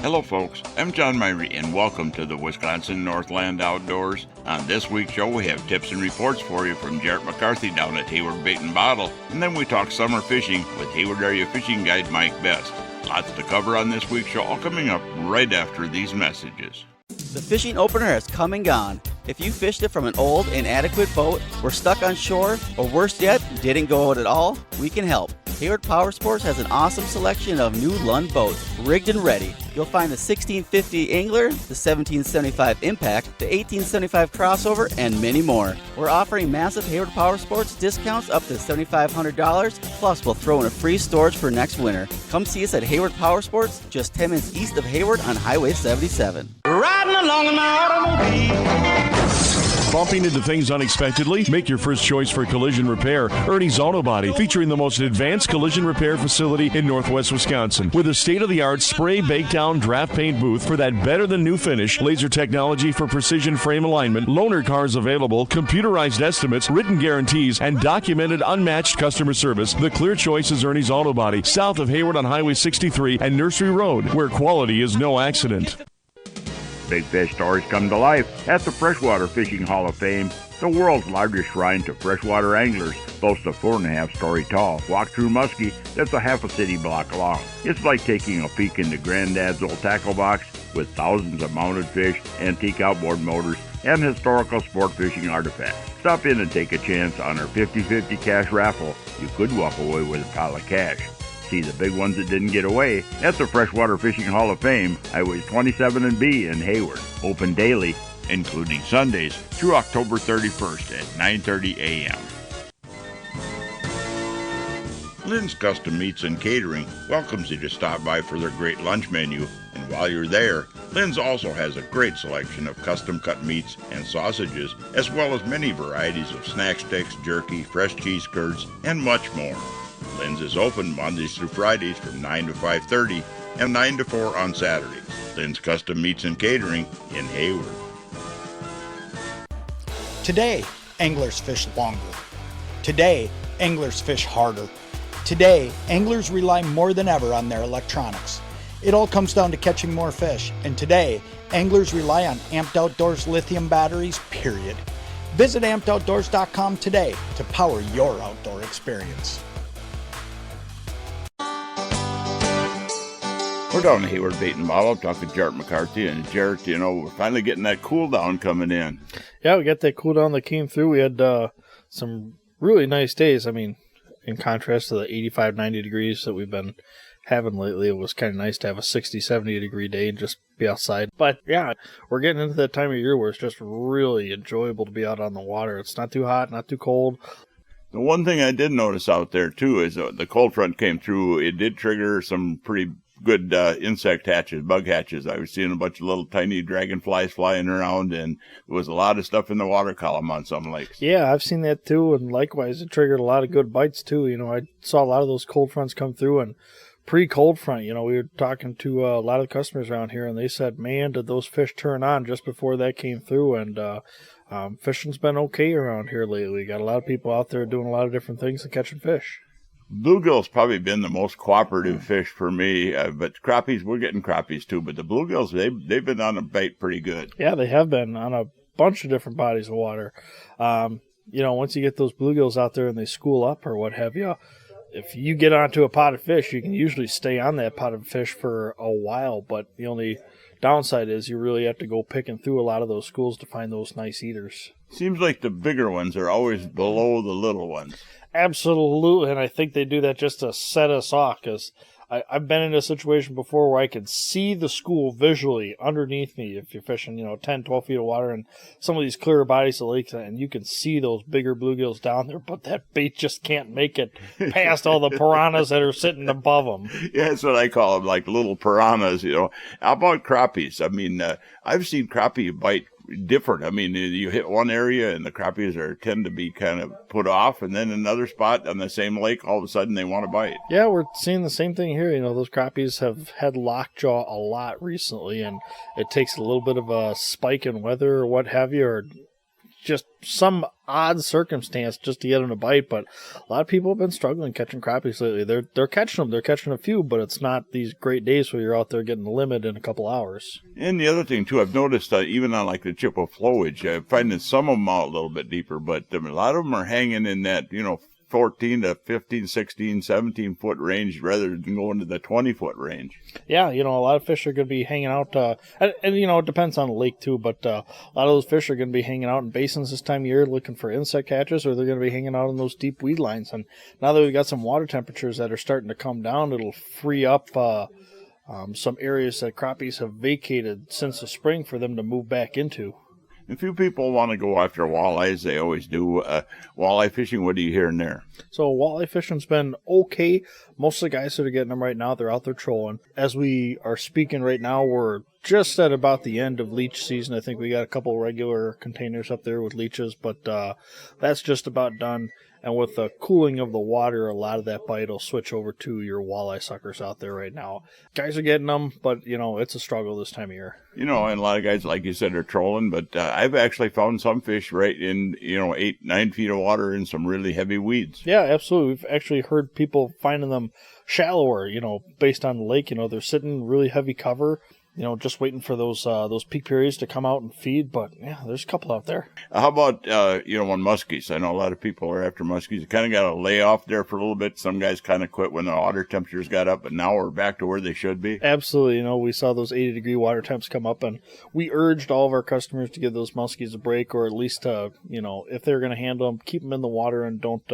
Hello folks, I'm John Myrie and welcome to the Wisconsin Northland Outdoors. On this week's show we have tips and reports for you from Jarrett McCarthy down at Hayward Bait and Bottle, and then we talk summer fishing with Hayward Area Fishing Guide Mike Best. Lots to cover on this week's show, all coming up right after these messages. The fishing opener has come and gone. If you fished it from an old, inadequate boat, were stuck on shore, or worse yet, didn't go out at all, we can help. Hayward Power Sports has an awesome selection of new Lund boats, rigged and ready. You'll find the 1650 Angler, the 1775 Impact, the 1875 Crossover, and many more. We're offering massive Hayward Power Sports discounts up to $7,500, plus we'll throw in a free storage for next winter. Come see us at Hayward Power Sports, just 10 minutes east of Hayward on Highway 77. Riding along in my automobile. Bumping into things unexpectedly? Make your first choice for collision repair. Ernie's Auto Body, featuring the most advanced collision repair facility in Northwest Wisconsin. With a state-of-the-art spray bake down draft paint booth for that better-than-new finish, laser technology for precision frame alignment, loaner cars available, computerized estimates, written guarantees, and documented unmatched customer service, the clear choice is Ernie's Auto Body, south of Hayward on Highway 63 and Nursery Road, where quality is no accident. Big fish stories come to life at the Freshwater Fishing Hall of Fame. The world's largest shrine to freshwater anglers boasts a 4.5-story tall walk-through muskie that's a half a city block long. It's like taking a peek into Granddad's old tackle box with thousands of mounted fish, antique outboard motors, and historical sport fishing artifacts. Stop in and take a chance on our 50-50 cash raffle. You could walk away with a pile of cash. See the big ones that didn't get away at the Freshwater Fishing Hall of Fame, Highways 27 and B in Hayward. Open daily, including Sundays, through October 31st at 9:30 a.m. Lynn's Custom Meats and Catering welcomes you to stop by for their great lunch menu. And while you're there, Lynn's also has a great selection of custom-cut meats and sausages, as well as many varieties of snack sticks, jerky, fresh cheese curds, and much more. Lynn's is open Mondays through Fridays from 9 to 5:30 and 9 to 4 on Saturdays. Lynn's Custom Meats and Catering in Hayward. Today, anglers fish longer. Today, anglers fish harder. Today, anglers rely more than ever on their electronics. It all comes down to catching more fish, and today, anglers rely on Amped Outdoors lithium batteries, period. Visit ampedoutdoors.com today to power your outdoor experience. We're down to Hayward Bait and Bottle talking to Jarrett McCarthy. And Jarrett, you know, we're finally getting that cool down coming in. Yeah, we got that cool down that came through. We had some really nice days. I mean, in contrast to the 85, 90 degrees that we've been having lately, it was kind of nice to have a 60, 70 degree day and just be outside. But yeah, we're getting into that time of year where it's just really enjoyable to be out on the water. It's not too hot, not too cold. The one thing I did notice out there, too, is the cold front came through. It did trigger some pretty good insect hatches, bug hatches. I was seeing a bunch of little tiny dragonflies flying around, and there was a lot of stuff in the water column on some lakes. Yeah, I've seen that too, and likewise, it triggered a lot of good bites too. You know, I saw a lot of those cold fronts come through, and pre-cold front, you know, we were talking to a lot of customers around here, and they said, man, did those fish turn on just before that came through, and fishing's been okay around here lately. Got a lot of people out there doing a lot of different things and catching fish. Bluegill's probably been the most cooperative fish for me, but crappies, we're getting crappies too. But the bluegills, they've been on a bait pretty good. Yeah, they have been on a bunch of different bodies of water. You know, once you get those bluegills out there and they school up or what have you, if you get onto a pot of fish, you can usually stay on that pot of fish for a while. But the only downside is you really have to go picking through a lot of those schools to find those nice eaters. Seems like the bigger ones are always below the little ones. Absolutely, and I think they do that just to set us off, because I've been in a situation before where I could see the school visually underneath me if you're fishing, 10, 12 feet of water and some of these clearer bodies of lakes, and you can see those bigger bluegills down there, but that bait just can't make it past all the piranhas that are sitting above them. Yeah, that's what I call them, like little piranhas, How about crappies? I mean, I've seen crappie bite different. I mean, you hit one area and the crappies tend to be kind of put off, and then another spot on the same lake, all of a sudden they want to bite. Yeah, we're seeing the same thing here. Those crappies have had lockjaw a lot recently, and it takes a little bit of a spike in weather or what have you, or just some odd circumstance just to get them to bite. But a lot of people have been struggling catching crappies lately. They're catching them. They're catching a few, but it's not these great days where you're out there getting the limit in a couple hours. And the other thing, too, I've noticed even on like the Chippewa flowage, I'm finding some of them out a little bit deeper, but a lot of them are hanging in that, 14 to 15, 16, 17 foot range rather than going to the 20 foot range. Yeah, a lot of fish are going to be hanging out, and it depends on the lake too, but a lot of those fish are going to be hanging out in basins this time of year looking for insect catches, or they're going to be hanging out in those deep weed lines. And now that we've got some water temperatures that are starting to come down, it'll free up some areas that crappies have vacated since the spring for them to move back into. A few people want to go after walleyes. They always do. Walleye fishing, what are you hearing there? So walleye fishing's been okay. Most of the guys that are getting them right now, they're out there trolling. As we are speaking right now, we're just at about the end of leech season. I think we got a couple regular containers up there with leeches, but that's just about done. And with the cooling of the water, a lot of that bite will switch over to your walleye suckers out there right now. Guys are getting them, but, it's a struggle this time of year. And a lot of guys, like you said, are trolling, but I've actually found some fish right in, 8-9 feet of water in some really heavy weeds. Yeah, absolutely. We've actually heard people finding them shallower, based on the lake. They're sitting really heavy cover. Just waiting for those peak periods to come out and feed. But, yeah, there's a couple out there. How about, on muskies? I know a lot of people are after muskies. You kind of got a layoff there for a little bit. Some guys kind of quit when the water temperatures got up, but now we're back to where they should be. Absolutely. We saw those 80-degree water temps come up, and we urged all of our customers to give those muskies a break, or at least, if they're going to handle them, keep them in the water and don't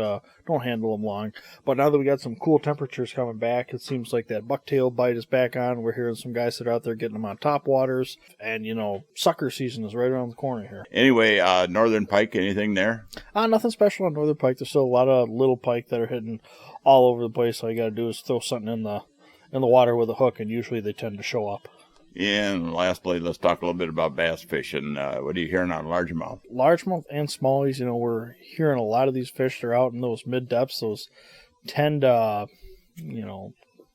handle them long. But now that we got some cool temperatures coming back, it seems like that bucktail bite is back on. We're hearing some guys that are out there getting them on top waters, and sucker season is right around the corner here. Anyway, northern pike, anything there? Nothing special on northern pike. There's still a lot of little pike that are hitting all over the place. All you got to do is throw something in the water with a hook, and usually they tend to show up. And lastly, let's talk a little bit about bass fishing. What are you hearing on largemouth? Largemouth and smallies, we're hearing a lot of these fish. They're out in those mid depths, those 10 to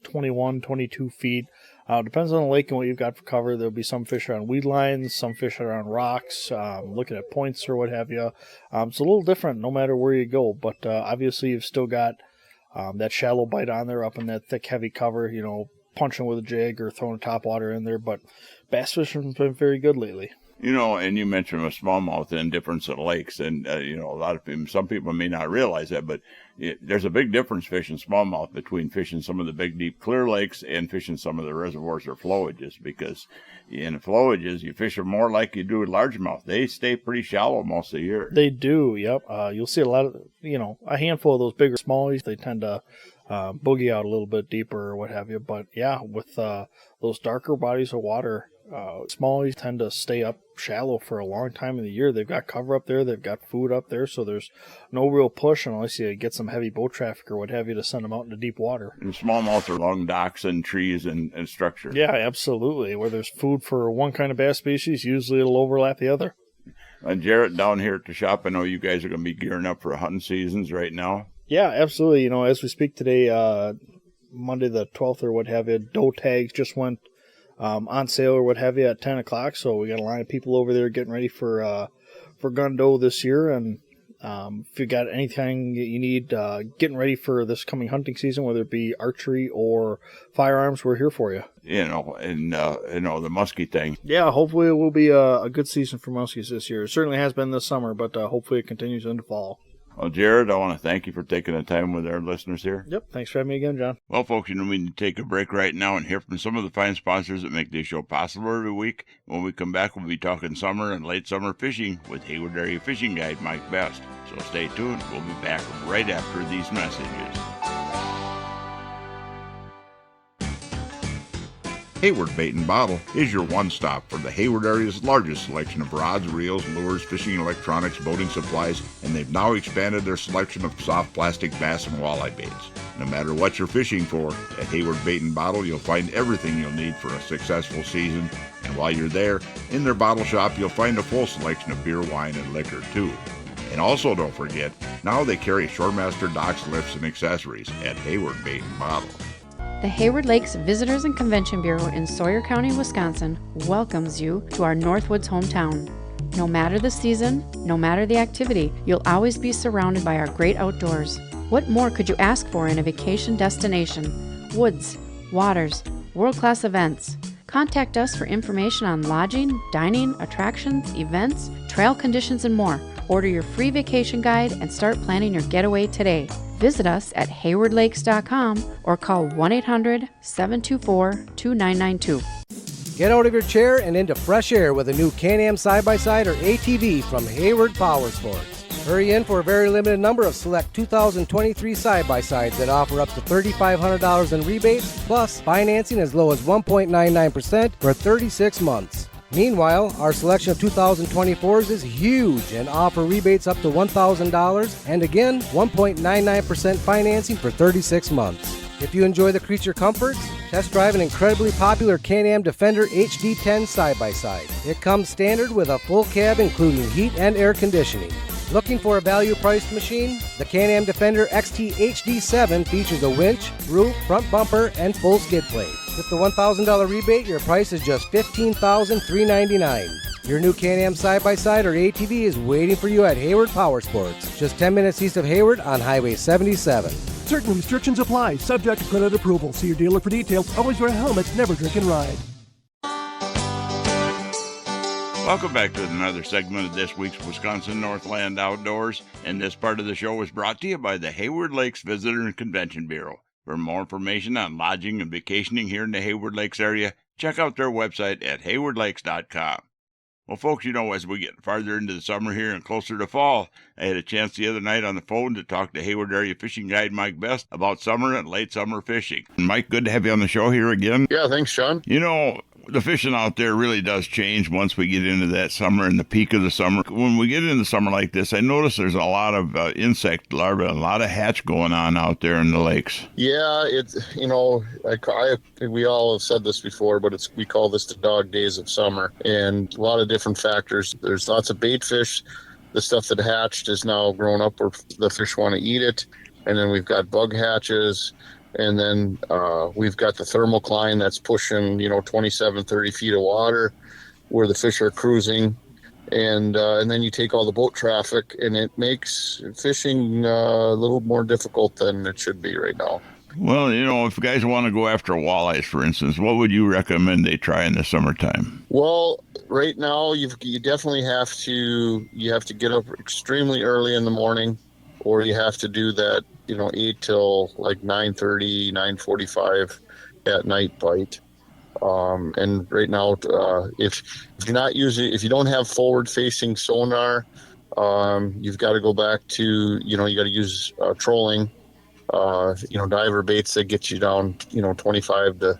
21, 22 feet. Depends on the lake and what you've got for cover. There'll be some fish on weed lines, some fish are on rocks, looking at points or what have you. It's a little different no matter where you go, but obviously you've still got that shallow bite on there up in that thick, heavy cover, punching with a jig or throwing top water in there. But bass fishing's been very good lately. And you mentioned a smallmouth and difference in lakes, and a lot of people, some people may not realize that, but there's a big difference fishing smallmouth between fishing some of the big, deep, clear lakes and fishing some of the reservoirs or flowages, because in the flowages, you fish them more like you do with largemouth. They stay pretty shallow most of the year. They do, yep. You'll see a lot of, a handful of those bigger smallies. They tend to boogie out a little bit deeper or what have you. But, yeah, with those darker bodies of water, smallies tend to stay up shallow for a long time in the year. They've got cover up there, they've got food up there, so there's no real push unless you get some heavy boat traffic or what have you to send them out into deep water. And smallmouth are along docks and trees and structure. Yeah, absolutely. Where there's food for one kind of bass species, usually it'll overlap the other. Jarrett, down here at the shop, I know you guys are going to be gearing up for hunting seasons right now. Yeah, absolutely. As we speak today, Monday the 12th or what have you, doe tags just went on sale or what have you at 10 o'clock. So we got a line of people over there getting ready for gun doe this year. And if you got anything you need getting ready for this coming hunting season, whether it be archery or firearms, we're here for you. The muskie thing. Yeah, hopefully it will be a good season for muskies this year. It certainly has been this summer, but hopefully it continues into fall. Well, Jared, I want to thank you for taking the time with our listeners here. Yep, thanks for having me again, John. Well, folks, we need to take a break right now and hear from some of the fine sponsors that make this show possible every week. When we come back, we'll be talking summer and late summer fishing with Hayward Area Fishing Guide Mike Best. So stay tuned. We'll be back right after these messages. Hayward Bait and Bottle is your one-stop for the Hayward area's largest selection of rods, reels, lures, fishing electronics, boating supplies, and they've now expanded their selection of soft plastic bass and walleye baits. No matter what you're fishing for, at Hayward Bait and Bottle you'll find everything you'll need for a successful season, and while you're there, in their bottle shop you'll find a full selection of beer, wine, and liquor too. And also don't forget, now they carry Shoremaster docks, lifts, and accessories at Hayward Bait and Bottle. The Hayward Lakes Visitors and Convention Bureau in Sawyer County, Wisconsin welcomes you to our Northwoods hometown. No matter the season, no matter the activity, you'll always be surrounded by our great outdoors. What more could you ask for in a vacation destination? Woods, waters, world-class events. Contact us for information on lodging, dining, attractions, events, trail conditions, and more. Order your free vacation guide and start planning your getaway today. Visit us at haywardlakes.com or call 1-800-724-2992. Get out of your chair and into fresh air with a new Can-Am side-by-side or ATV from Hayward Power Sports. Hurry in for a very limited number of select 2023 side-by-sides that offer up to $3,500 in rebates, plus financing as low as 1.99% for 36 months. Meanwhile, our selection of 2024s is huge and offer rebates up to $1,000 and again, 1.99% financing for 36 months. If you enjoy the creature comforts, test drive an incredibly popular Can-Am Defender HD10 side-by-side. It comes standard with a full cab including heat and air conditioning. Looking for a value-priced machine? The Can-Am Defender XT HD7 features a winch, roof, front bumper, and full skid plate. With the $1,000 rebate, your price is just $15,399. Your new Can-Am side-by-side or ATV is waiting for you at Hayward Power Sports, just 10 minutes east of Hayward on Highway 77. Certain restrictions apply, subject to credit approval. See your dealer for details. Always wear a helmet, never drink and ride. Welcome back to another segment of this week's Wisconsin Northland Outdoors, and this part of the show is brought to you by the Hayward Lakes Visitor and Convention Bureau. For more information on lodging and vacationing here in the Hayward Lakes area, check out their website at haywardlakes.com. Well, folks, as we get farther into the summer here and closer to fall, I had a chance the other night on the phone to talk to Hayward Area Fishing Guide Mike Best about summer and late summer fishing. Mike, good to have you on the show here again. Yeah, thanks, Sean. The fishing out there really does change once we get into that summer and the peak of the summer. When we get into summer like this, I notice there's a lot of insect larvae, a lot of hatch going on out there in the lakes. Yeah, it's, we all have said this before, but we call this the dog days of summer, and a lot of different factors. There's lots of bait fish. The stuff that hatched is now grown up where the fish want to eat it. And then we've got bug hatches. And then we've got the thermocline that's pushing, 27, 30 feet of water where the fish are cruising. And then you take all the boat traffic, and it makes fishing a little more difficult than it should be right now. Well, if guys want to go after walleyes, for instance, what would you recommend they try in the summertime? Well, right now you definitely have to get up extremely early in the morning, or you have to do that 8 till like 9:30, 9:45 at night bite. And right now, if you don't have forward facing sonar, you've got to go back to, you got to use trolling, diver baits that get you down, 25 to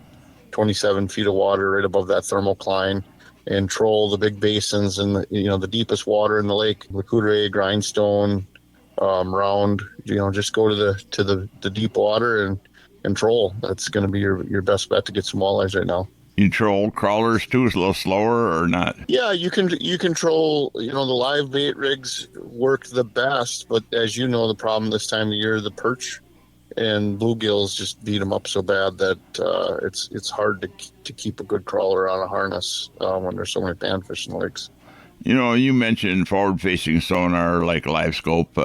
27 feet of water right above that thermocline, and troll the big basins and the deepest water in the lake, Lacoudre, Grindstone, round, just go to the deep water and troll. That's going to be your best bet to get some walleyes right now. You troll crawlers too, is a little slower or not? Yeah, you can troll, the live bait rigs work the best, but as you know, the problem this time of year, the perch and bluegills just beat them up so bad that it's hard to keep a good crawler on a harness when there's so many panfish in the lakes. You mentioned forward-facing sonar like live scope.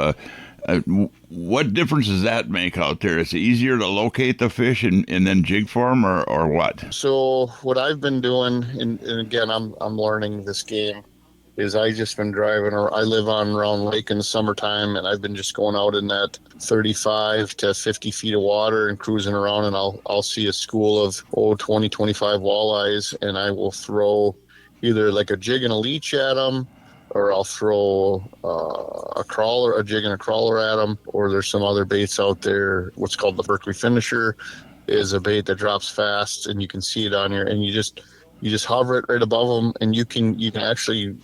What difference does that make out there? Is it easier to locate the fish and then jig for them, or what? So what I've been doing, and again, I'm learning this game, is I just been driving, or I live on Round Lake in the summertime, and I've been just going out in that 35 to 50 feet of water and cruising around, and I'll see a school of 20, 25 walleyes, and I will throw either like a jig and a leech at them, or I'll throw a jig and a crawler at them, or there's some other baits out there. What's called the Berkeley Finisher is a bait that drops fast, and you can see it on here, and you just hover it right above them, and you can actually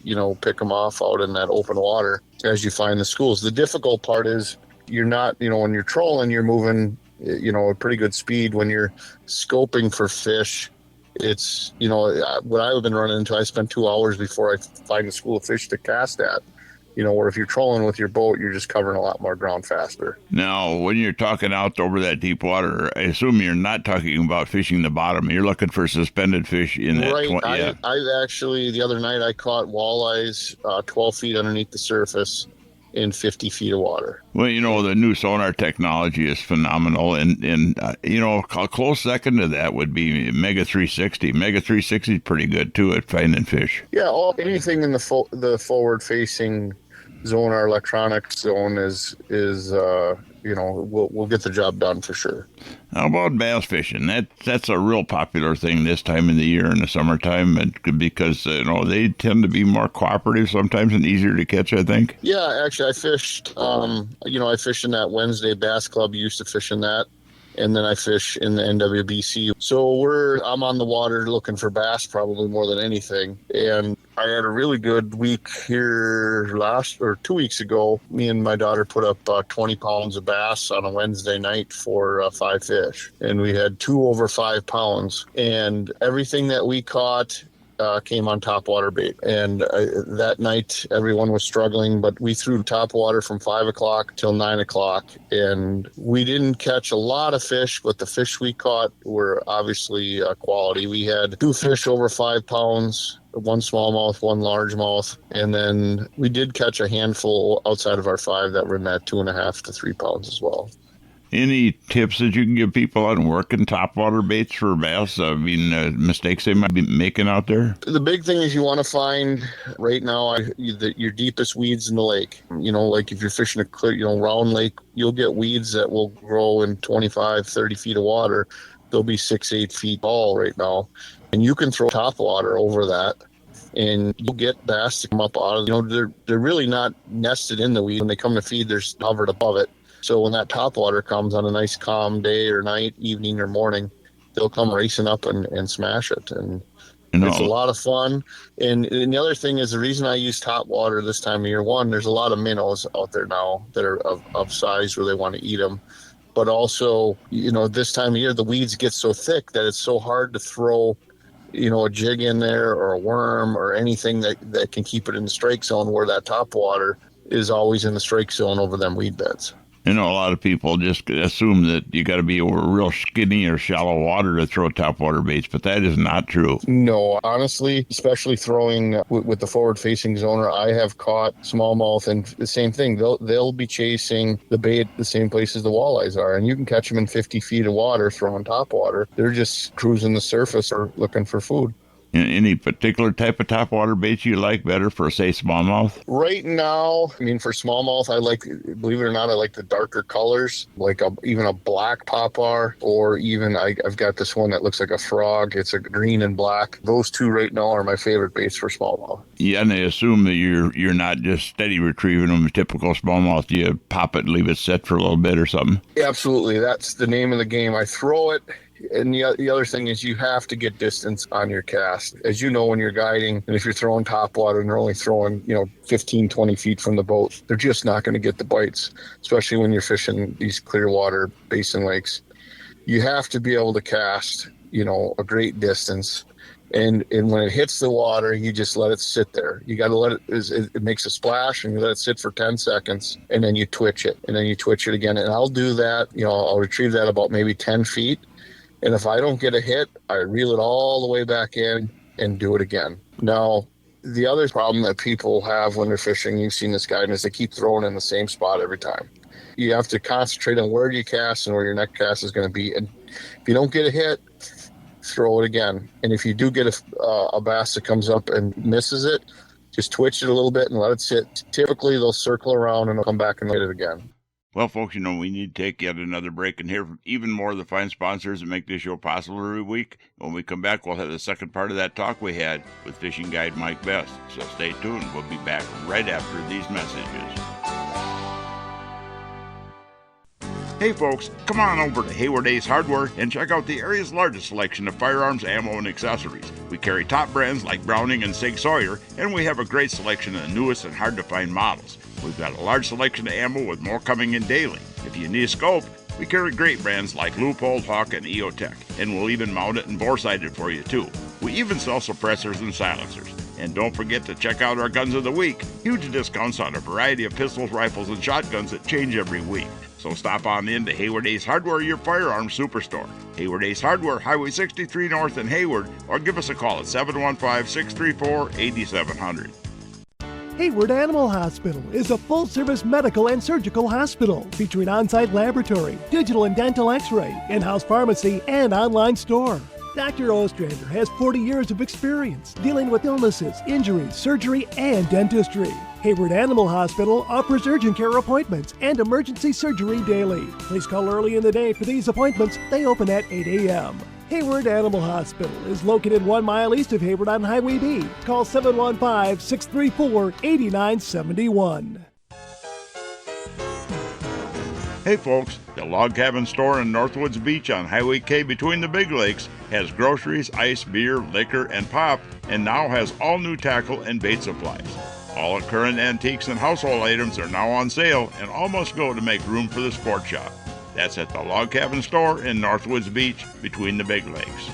pick them off out in that open water as you find the schools. The difficult part is you're not, when you're trolling, you're moving at pretty good speed. When you're scoping for fish, it's, what I've been running into, I spend 2 hours before I find a school of fish to cast at. where if you're trolling with your boat, you're just covering a lot more ground faster. Now, when you're talking out over that deep water, I assume you're not talking about fishing the bottom. You're looking for suspended fish in that. Right. I actually, the other night, I caught walleyes 12 feet underneath the surface in 50 feet of water. Well, the new sonar technology is phenomenal, and a close second to that would be Mega 360. Mega 360 is pretty good too at finding fish. Yeah, anything in the forward-facing zone, our electronics zone is we'll get the job done for sure. How about bass fishing? That's a real popular thing this time of the year in the summertime, because they tend to be more cooperative sometimes and easier to catch, I think. Yeah, actually, I fished. I fished in that Wednesday Bass Club. Used to fish in that. And then I fish in the NWBC. So I'm on the water looking for bass probably more than anything. And I had a really good week here 2 weeks ago. Me and my daughter put up 20 pounds of bass on a Wednesday night for 5 fish. And we had 2 over 5 pounds. And everything that we caught came on topwater bait. And that night, everyone was struggling, but we threw topwater from 5 o'clock till 9 o'clock. And we didn't catch a lot of fish, but the fish we caught were obviously quality. We had 2 fish over 5 pounds, 1 smallmouth, 1 largemouth. And then we did catch a handful outside of our 5 that were in that 2.5 to 3 pounds as well. Any tips that you can give people on working topwater baits for bass? Mistakes they might be making out there? The big thing is you want to find right now your deepest weeds in the lake. Like if you're fishing a clear, round lake, you'll get weeds that will grow in 25, 30 feet of water. They'll be 6, 8 feet tall right now. And you can throw topwater over that. And you'll get bass to come up out of, they're really not nested in the weed. When they come to feed, they're covered above it. So when that topwater comes on a nice calm day or night, evening or morning, they'll come racing up and smash it. And it's a lot of fun. And the other thing is the reason I use topwater this time of year, one, there's a lot of minnows out there now that are of size where they want to eat them. But also, this time of year, the weeds get so thick that it's so hard to throw, a jig in there or a worm or anything that can keep it in the strike zone, where that topwater is always in the strike zone over them weed beds. A lot of people just assume that you got to be over real skinny or shallow water to throw topwater baits, but that is not true. No, honestly, especially throwing with the forward-facing zoner, I have caught smallmouth, and the same thing. They'll be chasing the bait the same places the walleyes are, and you can catch them in 50 feet of water throwing topwater. They're just cruising the surface or looking for food. Any particular type of topwater baits you like better for, say, smallmouth? Right now, for smallmouth, believe it or not, I like the darker colors, like even a black popar, or even I've got this one that looks like a frog. It's a green and black. Those 2 right now are my favorite baits for smallmouth. Yeah, and I assume that you're not just steady retrieving them. Typical smallmouth, you pop it and leave it set for a little bit or something? Absolutely. That's the name of the game. I throw it. And the other thing is you have to get distance on your cast. As you know, when you're guiding, and if you're throwing topwater and they're only throwing, 15, 20 feet from the boat, they're just not going to get the bites, especially when you're fishing these clear water basin lakes. You have to be able to cast, a great distance. And when it hits the water, you just let it sit there. You got to let it makes a splash, and you let it sit for 10 seconds, and then you twitch it, and then you twitch it again. And I'll do that, I'll retrieve that about maybe 10 feet. And if I don't get a hit, I reel it all the way back in and do it again. Now, the other problem that people have when they're fishing, you've seen this guide, is they keep throwing in the same spot every time. You have to concentrate on where you cast and where your next cast is going to be. And if you don't get a hit, throw it again. And if you do get a bass that comes up and misses it, just twitch it a little bit and let it sit. Typically, they'll circle around and they'll come back and hit it again. Well, folks, we need to take yet another break and hear from even more of the fine sponsors that make this show possible every week. When we come back, we'll have the second part of that talk we had with fishing guide Mike Best. So stay tuned. We'll be back right after these messages. Hey folks, come on over to Hayward Ace Hardware and check out the area's largest selection of firearms, ammo, and accessories. We carry top brands like Browning and Sig Sauer, and we have a great selection of the newest and hard-to-find models. We've got a large selection of ammo with more coming in daily. If you need a scope, we carry great brands like Leupold, Hawk, and EOTech, and we'll even mount it and bore sight it for you too. We even sell suppressors and silencers. And don't forget to check out our Guns of the Week. Huge discounts on a variety of pistols, rifles, and shotguns that change every week. So stop on in to Hayward Ace Hardware, your firearms superstore. Hayward Ace Hardware, Highway 63 North in Hayward, or give us a call at 715-634-8700. Hayward Animal Hospital is a full-service medical and surgical hospital featuring on-site laboratory, digital and dental x-ray, in-house pharmacy, and online store. Dr. Ostrander has 40 years of experience dealing with illnesses, injuries, surgery, and dentistry. Hayward Animal Hospital offers urgent care appointments and emergency surgery daily. Please call early in the day for these appointments. They open at 8 a.m. Hayward Animal Hospital is located 1 mile east of Hayward on Highway B. Call 715-634-8971. Hey folks, the Log Cabin Store in Northwoods Beach on Highway K between the Big Lakes has groceries, ice, beer, liquor, and pop, and now has all new tackle and bait supplies. All current antiques and household items are now on sale and all must go to make room for the sport shop. That's at the Log Cabin Store in Northwoods Beach between the Big Lakes.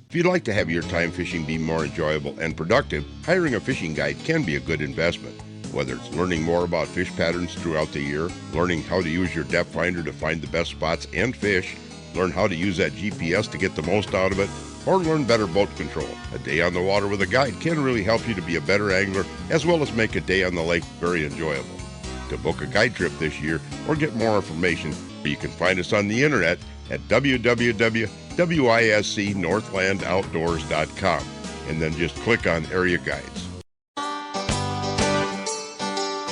If you'd like to have your time fishing be more enjoyable and productive, hiring a fishing guide can be a good investment. Whether it's learning more about fish patterns throughout the year, learning how to use your depth finder to find the best spots and fish, learn how to use that GPS to get the most out of it, or learn better boat control. A day on the water with a guide can really help you to be a better angler, as well as make a day on the lake very enjoyable. To book a guide trip this year or get more information, you can find us on the internet at www.wiscnorthlandoutdoors.com and then just click on Area Guides.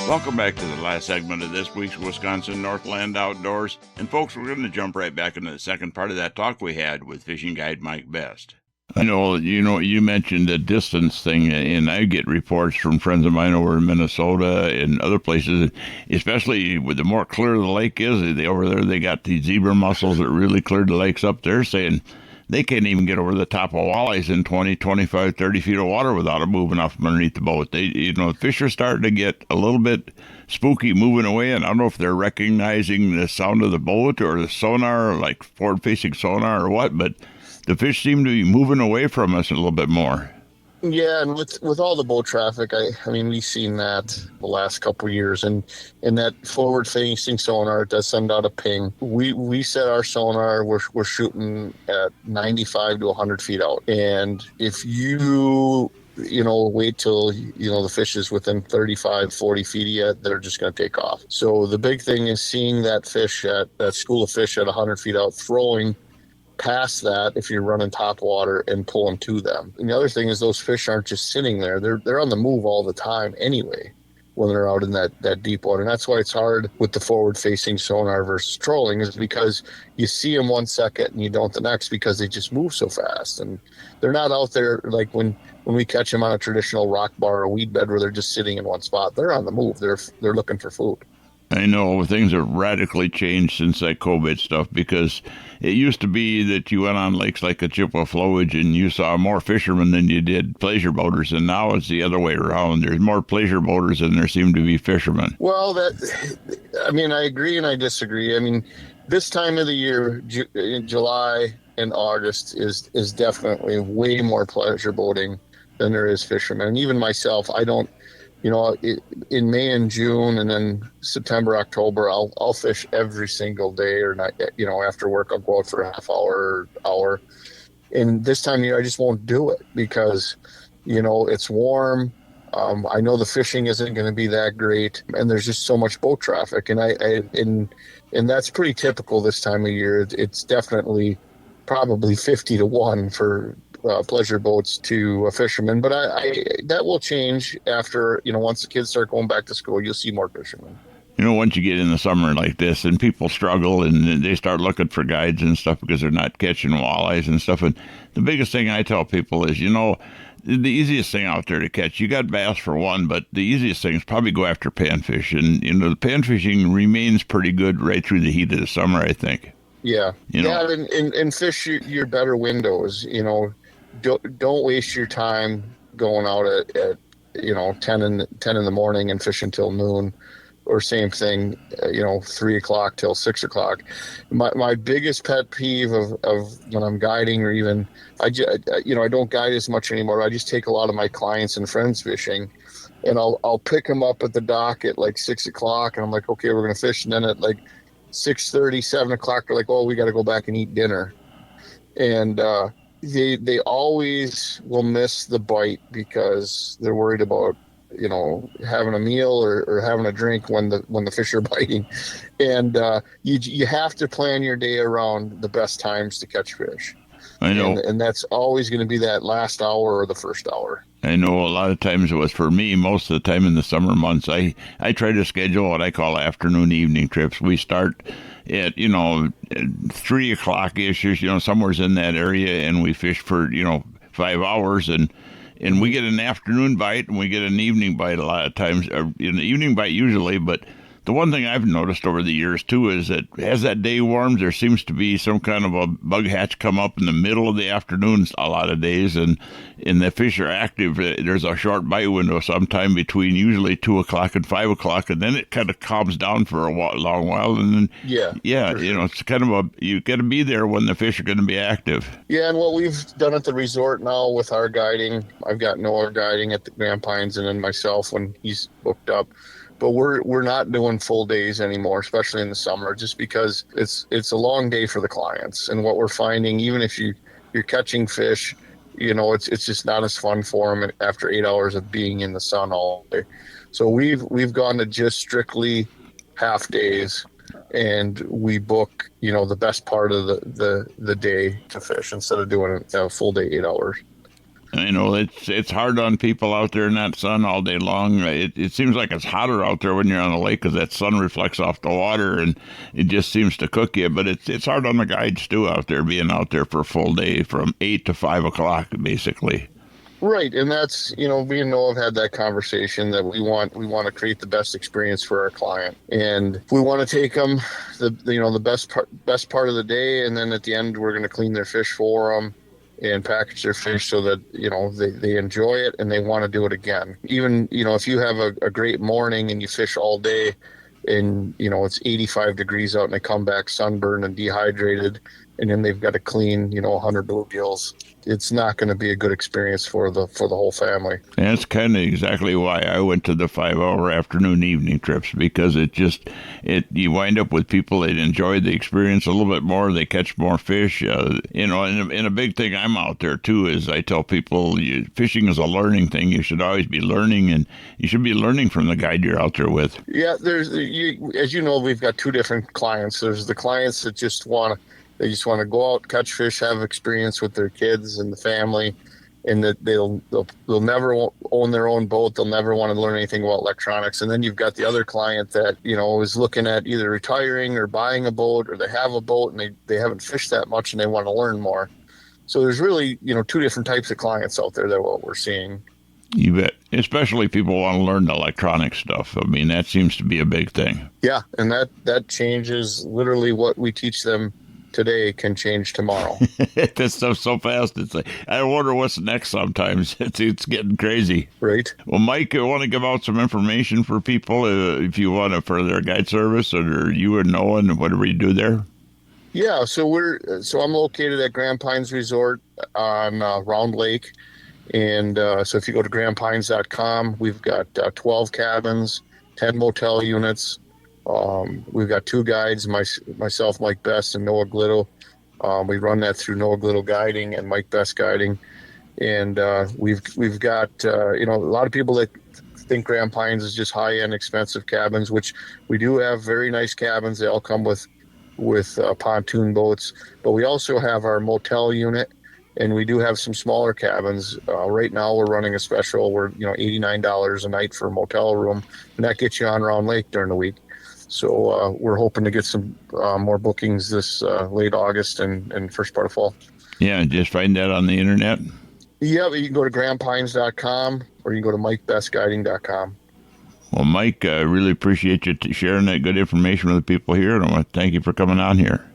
Welcome back to the last segment of this week's Wisconsin Northland Outdoors. And folks, we're going to jump right back into the second part of that talk we had with fishing guide Mike Best. I know, you mentioned the distance thing, and I get reports from friends of mine over in Minnesota and other places, especially with the more clear the lake is, over there they got these zebra mussels that really cleared the lakes up there, saying they can't even get over the top of walleyes in 20, 25, 30 feet of water without it moving off from underneath the boat. The fish are starting to get a little bit spooky moving away, and I don't know if they're recognizing the sound of the boat or the sonar, like forward-facing sonar or what, but the fish seem to be moving away from us a little bit more. Yeah, and with all the boat traffic, I mean, we've seen that the last couple of years, and that forward-facing sonar does send out a ping. We set our sonar, we're shooting at 95 to 100 feet out, and if you wait till, the fish is within 35, 40 feet yet, they're just going to take off. So the big thing is seeing that fish that school of fish at 100 feet out, throwing past that if you're running top water and pulling to them. And the other thing is those fish aren't just sitting there. They're on the move all the time anyway when they're out in that deep water. And that's why it's hard with the forward-facing sonar versus trolling, is because you see them 1 second and you don't the next, because they just move so fast. And they're not out there like when we catch them on a traditional rock bar or weed bed where they're just sitting in one spot. They're on the move. They're looking for food. I know things have radically changed since that COVID stuff, because it used to be that you went on lakes like a Chippewa flowage and you saw more fishermen than you did pleasure boaters, and now it's the other way around. There's more pleasure boaters than there seem to be fishermen. Well, I agree and I disagree. I mean, this time of the year, July and August is definitely way more pleasure boating than there is fishermen. And even myself, I don't. In May and June, and then September, October, I'll fish every single day or night. After work, I'll go out for a half hour. And this time of year, I just won't do it because, it's warm. I know the fishing isn't going to be that great, and there's just so much boat traffic. And and that's pretty typical this time of year. It's definitely probably 50 to 1 for pleasure boats to a fisherman, but that will change after, once the kids start going back to school. You'll see more fishermen. Once you get in the summer like this and people struggle and they start looking for guides and stuff because they're not catching walleyes and stuff. And the biggest thing I tell people is, the easiest thing out there to catch, you got bass for one, but the easiest thing is probably go after panfish. And, the panfishing remains pretty good right through the heat of the summer, I think. Yeah. And fish your better windows, Don't waste your time going out at 10 in the morning and fish until noon. or same thing, 3 o'clock till 6 o'clock. My biggest pet peeve of when I'm guiding, or even, I don't guide as much anymore. I just take a lot of my clients and friends fishing, and I'll pick them up at the dock at like 6 o'clock, and I'm like, okay, we're going to fish. And then at like 6:30, 7 o'clock, they're like, oh, we got to go back and eat dinner. And they always will miss the bite because they're worried about, having a meal or having a drink when the fish are biting. And you have to plan your day around the best times to catch fish. I know. And that's always going to be that last hour or the first hour. I know a lot of times it was for me, most of the time in the summer months, I try to schedule what I call afternoon evening trips. We start at, 3 o'clock-ish, somewhere's in that area, and we fish for, 5 hours, and we get an afternoon bite and we get an evening bite a lot of times, or an evening bite usually. But the one thing I've noticed over the years too is that as that day warms, there seems to be some kind of a bug hatch come up in the middle of the afternoon a lot of days, and the fish are active. There's a short bite window sometime between usually 2 o'clock and 5 o'clock, and then it kind of calms down for a long while, and then it's kind of you got to be there when the fish are going to be active. Yeah, and what we've done at the resort now with our guiding, I've got Noah guiding at the Grand Pines, and then myself when he's booked up. But we're not doing full days anymore, especially in the summer, just because it's a long day for the clients. And what we're finding, even if you're catching fish, it's just not as fun for them after 8 hours of being in the sun all day. So we've gone to just strictly half days, and we book the best part of the day to fish instead of doing a full day 8 hours. I know it's hard on people out there in that sun all day long. It seems like it's hotter out there when you're on the lake because that sun reflects off the water, and it just seems to cook you. But it's hard on the guides too out there, being out there for a full day from 8 to 5 o'clock basically. Right, and that's me and Noah have had that conversation that we want to create the best experience for our client, and we want to take them the best part of the day, and then at the end we're going to clean their fish for them and package their fish so that they enjoy it and they want to do it again. Even if you have a great morning and you fish all day and it's 85 degrees out and they come back sunburned and dehydrated, and then they've got to clean 100 bluegills, it's not going to be a good experience for the whole family. And that's kind of exactly why I went to the 5-hour afternoon evening trips, because you wind up with people that enjoy the experience a little bit more. They catch more fish, and a big thing I'm out there too is I tell people fishing is a learning thing. You should always be learning, and you should be learning from the guide you're out there with. Yeah, as you know, we've got two different clients. There's the clients that just want to go out, catch fish, have experience with their kids and the family, and that they'll never own their own boat. They'll never want to learn anything about electronics. And then you've got the other client that, is looking at either retiring or buying a boat, or they have a boat and they haven't fished that much and they want to learn more. So there's really, two different types of clients out there that what we're seeing. You bet. Especially people want to learn the electronic stuff. I mean, that seems to be a big thing. Yeah. And that changes literally what we teach them today can change tomorrow. That stuff's so fast. It's like, I wonder what's next sometimes. It's getting crazy. Right. Well, Mike, I want to give out some information for people if you want to, for their guide service, or you and Noah and whatever you do there. Yeah, so I'm located at Grand Pines Resort on Round Lake. And so if you go to grandpines.com, we've got 12 cabins, 10 motel units. We've got 2 guides, myself, Mike Best, and Noah Glitto. We run that through Noah Glitto Guiding and Mike Best Guiding. And we've got, a lot of people that think Grand Pines is just high-end, expensive cabins, which we do have very nice cabins. They all come with pontoon boats. But we also have our motel unit, and we do have some smaller cabins. Right now we're running a special. We're, $89 a night for a motel room, and that gets you on Round Lake during the week. So we're hoping to get some more bookings this late August and first part of fall. Yeah, just find that on the internet. Yeah, you can go to grandpines.com or you can go to mikebestguiding.com. Well, Mike, I really appreciate you sharing that good information with the people here, and I want to thank you for coming on here.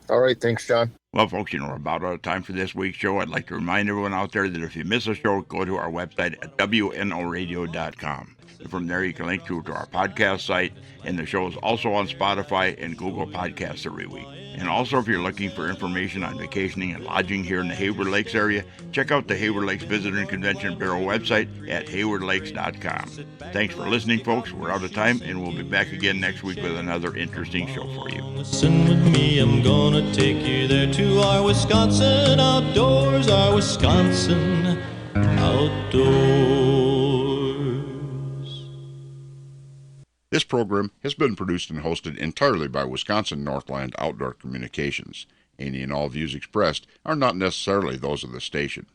All right. Thanks, John. Well, folks, we're about out of time for this week's show. I'd like to remind everyone out there that if you miss a show, go to our website at wnoradio.com. And from there, you can link to our podcast site, and the show is also on Spotify and Google Podcasts every week. And also, if you're looking for information on vacationing and lodging here in the Hayward Lakes area, check out the Hayward Lakes Visitor and Convention Bureau website at haywardlakes.com. Thanks for listening, folks. We're out of time, and we'll be back again next week with another interesting show for you. Listen with me, I'm gonna take you there to our Wisconsin outdoors, our Wisconsin outdoors. This program has been produced and hosted entirely by Wisconsin Northland Outdoor Communications. Any and all views expressed are not necessarily those of the station.